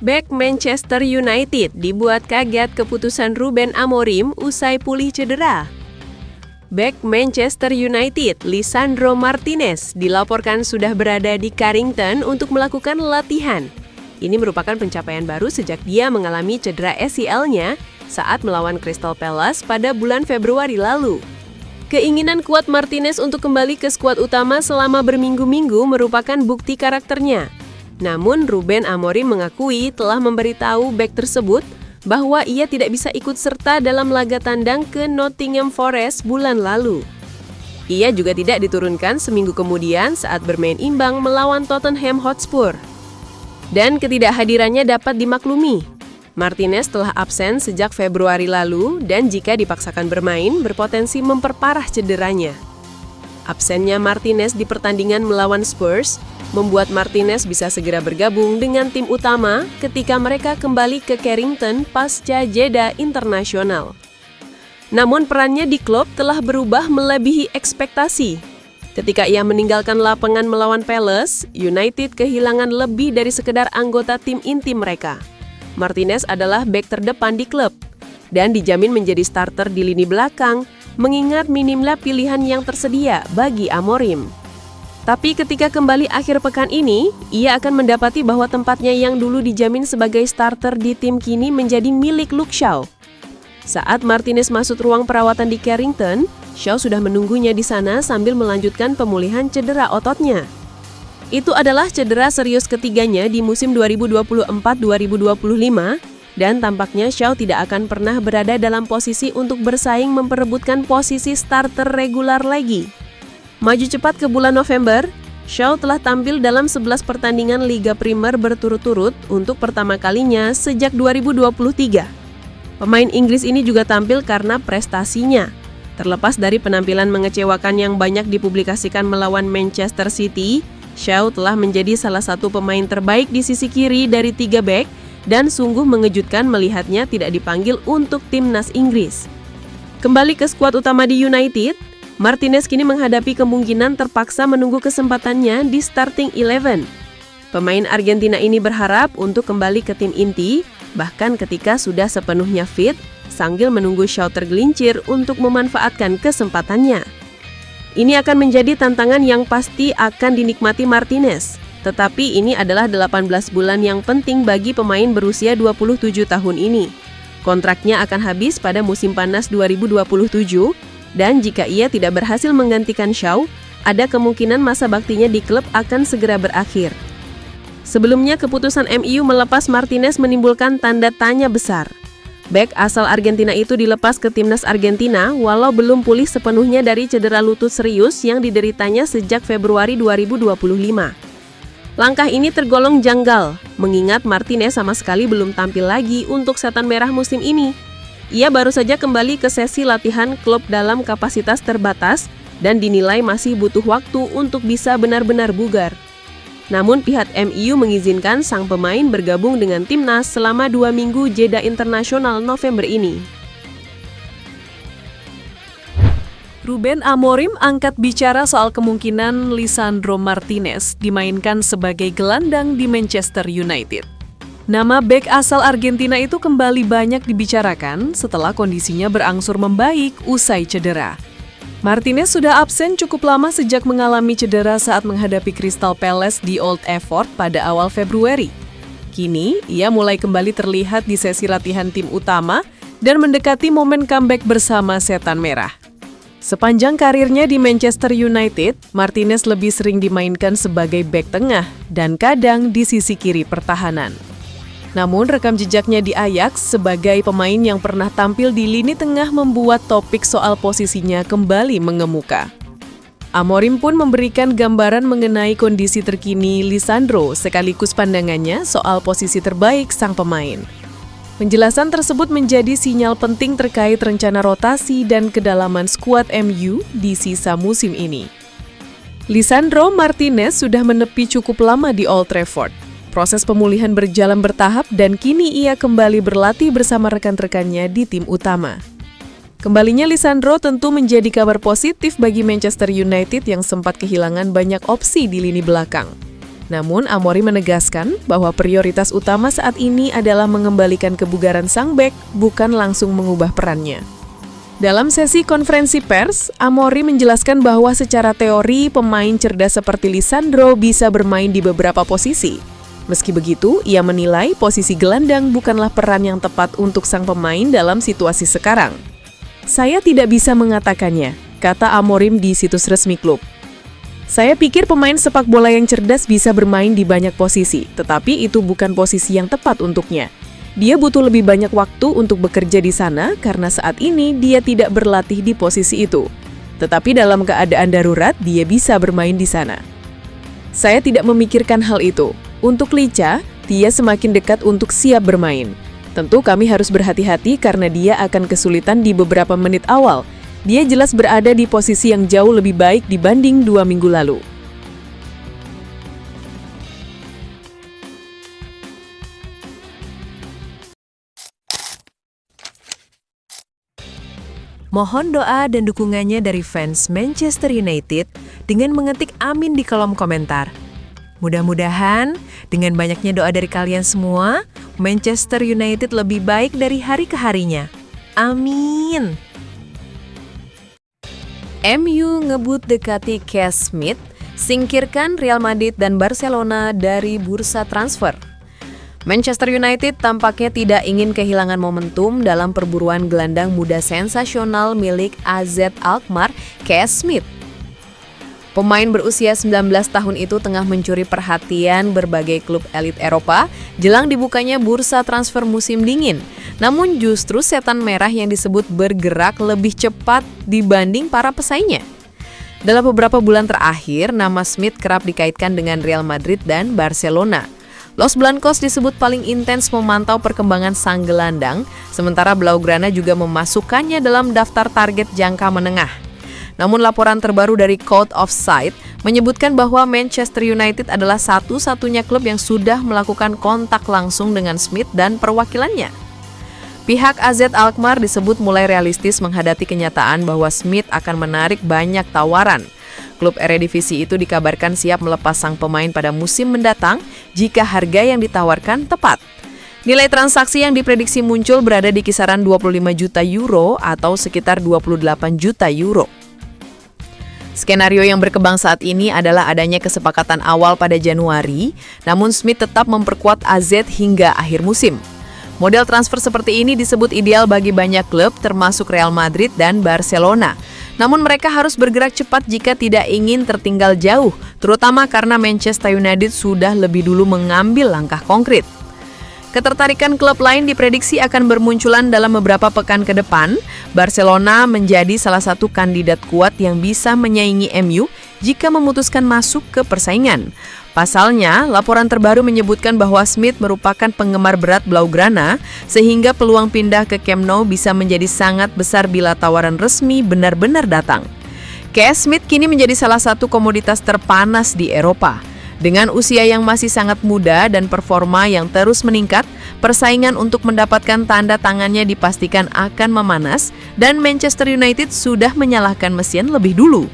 Bek Manchester United dibuat kaget keputusan Ruben Amorim usai pulih cedera. Bek Manchester United, Lisandro Martinez, dilaporkan sudah berada di Carrington untuk melakukan latihan. Ini merupakan pencapaian baru sejak dia mengalami cedera ACL-nya saat melawan Crystal Palace pada bulan Februari lalu. Keinginan kuat Martinez untuk kembali ke skuad utama selama berminggu-minggu merupakan bukti karakternya. Namun, Ruben Amorim mengakui telah memberitahu bek tersebut bahwa ia tidak bisa ikut serta dalam laga tandang ke Nottingham Forest bulan lalu. Ia juga tidak diturunkan seminggu kemudian saat bermain imbang melawan Tottenham Hotspur. Dan ketidakhadirannya dapat dimaklumi. Martinez telah absen sejak Februari lalu dan jika dipaksakan bermain berpotensi memperparah cederanya. Absennya Martinez di pertandingan melawan Spurs membuat Martinez bisa segera bergabung dengan tim utama ketika mereka kembali ke Carrington pasca jeda internasional. Namun perannya di klub telah berubah melebihi ekspektasi. Ketika ia meninggalkan lapangan melawan Palace, United kehilangan lebih dari sekedar anggota tim inti mereka. Martinez adalah bek terdepan di klub dan dijamin menjadi starter di lini belakang mengingat minimnya pilihan yang tersedia bagi Amorim. Tapi ketika kembali akhir pekan ini, ia akan mendapati bahwa tempatnya yang dulu dijamin sebagai starter di tim kini menjadi milik Luke Shaw. Saat Martinez masuk ruang perawatan di Carrington, Shaw sudah menunggunya di sana sambil melanjutkan pemulihan cedera ototnya. Itu adalah cedera serius ketiganya di musim 2024-2025 dan tampaknya Shaw tidak akan pernah berada dalam posisi untuk bersaing memperebutkan posisi starter regular lagi. Maju cepat ke bulan November, Shaw telah tampil dalam 11 pertandingan Liga Primer berturut-turut untuk pertama kalinya sejak 2023. Pemain Inggris ini juga tampil karena prestasinya. Terlepas dari penampilan mengecewakan yang banyak dipublikasikan melawan Manchester City, Shaw telah menjadi salah satu pemain terbaik di sisi kiri dari 3 bek dan sungguh mengejutkan melihatnya tidak dipanggil untuk timnas Inggris. Kembali ke skuad utama di United, Martinez kini menghadapi kemungkinan terpaksa menunggu kesempatannya di starting 11. Pemain Argentina ini berharap untuk kembali ke tim inti, bahkan ketika sudah sepenuhnya fit, sambil menunggu Shaw tergelincir untuk memanfaatkan kesempatannya. Ini akan menjadi tantangan yang pasti akan dinikmati Martinez, tetapi ini adalah 18 bulan yang penting bagi pemain berusia 27 tahun ini. Kontraknya akan habis pada musim panas 2027, dan jika ia tidak berhasil menggantikan Shaw, ada kemungkinan masa baktinya di klub akan segera berakhir. Sebelumnya, keputusan MU melepas Martinez menimbulkan tanda tanya besar. Bek asal Argentina itu dilepas ke timnas Argentina walau belum pulih sepenuhnya dari cedera lutut serius yang dideritanya sejak Februari 2025. Langkah ini tergolong janggal, mengingat Martinez sama sekali belum tampil lagi untuk Setan Merah musim ini. Ia baru saja kembali ke sesi latihan klub dalam kapasitas terbatas dan dinilai masih butuh waktu untuk bisa benar-benar bugar. Namun pihak MU mengizinkan sang pemain bergabung dengan timnas selama 2 minggu jeda internasional November ini. Ruben Amorim angkat bicara soal kemungkinan Lisandro Martinez dimainkan sebagai gelandang di Manchester United. Nama bek asal Argentina itu kembali banyak dibicarakan setelah kondisinya berangsur membaik usai cedera. Martinez sudah absen cukup lama sejak mengalami cedera saat menghadapi Crystal Palace di Old Trafford pada awal Februari. Kini, ia mulai kembali terlihat di sesi latihan tim utama dan mendekati momen comeback bersama Setan Merah. Sepanjang karirnya di Manchester United, Martinez lebih sering dimainkan sebagai bek tengah dan kadang di sisi kiri pertahanan. Namun rekam jejaknya di Ajax sebagai pemain yang pernah tampil di lini tengah membuat topik soal posisinya kembali mengemuka. Amorim pun memberikan gambaran mengenai kondisi terkini Lisandro sekaligus pandangannya soal posisi terbaik sang pemain. Penjelasan tersebut menjadi sinyal penting terkait rencana rotasi dan kedalaman skuad MU di sisa musim ini. Lisandro Martinez sudah menepi cukup lama di Old Trafford. Proses pemulihan berjalan bertahap dan kini ia kembali berlatih bersama rekan-rekannya di tim utama. Kembalinya Lisandro tentu menjadi kabar positif bagi Manchester United yang sempat kehilangan banyak opsi di lini belakang. Namun Amorim menegaskan bahwa prioritas utama saat ini adalah mengembalikan kebugaran sang bek, bukan langsung mengubah perannya. Dalam sesi konferensi pers, Amorim menjelaskan bahwa secara teori pemain cerdas seperti Lisandro bisa bermain di beberapa posisi. Meski begitu, ia menilai posisi gelandang bukanlah peran yang tepat untuk sang pemain dalam situasi sekarang. "Saya tidak bisa mengatakannya," kata Amorim di situs resmi klub. "Saya pikir pemain sepak bola yang cerdas bisa bermain di banyak posisi, tetapi itu bukan posisi yang tepat untuknya. Dia butuh lebih banyak waktu untuk bekerja di sana karena saat ini dia tidak berlatih di posisi itu. Tetapi dalam keadaan darurat, dia bisa bermain di sana. Saya tidak memikirkan hal itu. Untuk Licha, dia semakin dekat untuk siap bermain. Tentu kami harus berhati-hati karena dia akan kesulitan di beberapa menit awal. Dia jelas berada di posisi yang jauh lebih baik dibanding 2 minggu lalu." Mohon doa dan dukungannya dari fans Manchester United dengan mengetik amin di kolom komentar. Mudah-mudahan dengan banyaknya doa dari kalian semua, Manchester United lebih baik dari hari ke harinya. Amin. MU ngebut dekati Cash Smith, singkirkan Real Madrid dan Barcelona dari bursa transfer. Manchester United tampaknya tidak ingin kehilangan momentum dalam perburuan gelandang muda sensasional milik AZ Alkmaar, Cash Smith. Pemain berusia 19 tahun itu tengah mencuri perhatian berbagai klub elit Eropa jelang dibukanya bursa transfer musim dingin. Namun justru setan merah yang disebut bergerak lebih cepat dibanding para pesaingnya. Dalam beberapa bulan terakhir, nama Smith kerap dikaitkan dengan Real Madrid dan Barcelona. Los Blancos disebut paling intens memantau perkembangan sang gelandang, sementara Blaugrana juga memasukkannya dalam daftar target jangka menengah. Namun laporan terbaru dari Code of Sight menyebutkan bahwa Manchester United adalah satu-satunya klub yang sudah melakukan kontak langsung dengan Smith dan perwakilannya. Pihak AZ Alkmaar disebut mulai realistis menghadapi kenyataan bahwa Smith akan menarik banyak tawaran. Klub Eredivisie itu dikabarkan siap melepas sang pemain pada musim mendatang jika harga yang ditawarkan tepat. Nilai transaksi yang diprediksi muncul berada di kisaran 25 juta euro atau sekitar 28 juta euro. Skenario yang berkembang saat ini adalah adanya kesepakatan awal pada Januari, namun Smith tetap memperkuat AZ hingga akhir musim. Model transfer seperti ini disebut ideal bagi banyak klub, termasuk Real Madrid dan Barcelona. Namun mereka harus bergerak cepat jika tidak ingin tertinggal jauh, terutama karena Manchester United sudah lebih dulu mengambil langkah konkret. Ketertarikan klub lain diprediksi akan bermunculan dalam beberapa pekan ke depan. Barcelona menjadi salah satu kandidat kuat yang bisa menyaingi MU jika memutuskan masuk ke persaingan. Pasalnya, laporan terbaru menyebutkan bahwa Smith merupakan penggemar berat Blaugrana, sehingga peluang pindah ke Camp Nou bisa menjadi sangat besar bila tawaran resmi benar-benar datang. Cash Smith kini menjadi salah satu komoditas terpanas di Eropa. Dengan usia yang masih sangat muda dan performa yang terus meningkat, persaingan untuk mendapatkan tanda tangannya dipastikan akan memanas dan Manchester United sudah menyalakan mesin lebih dulu.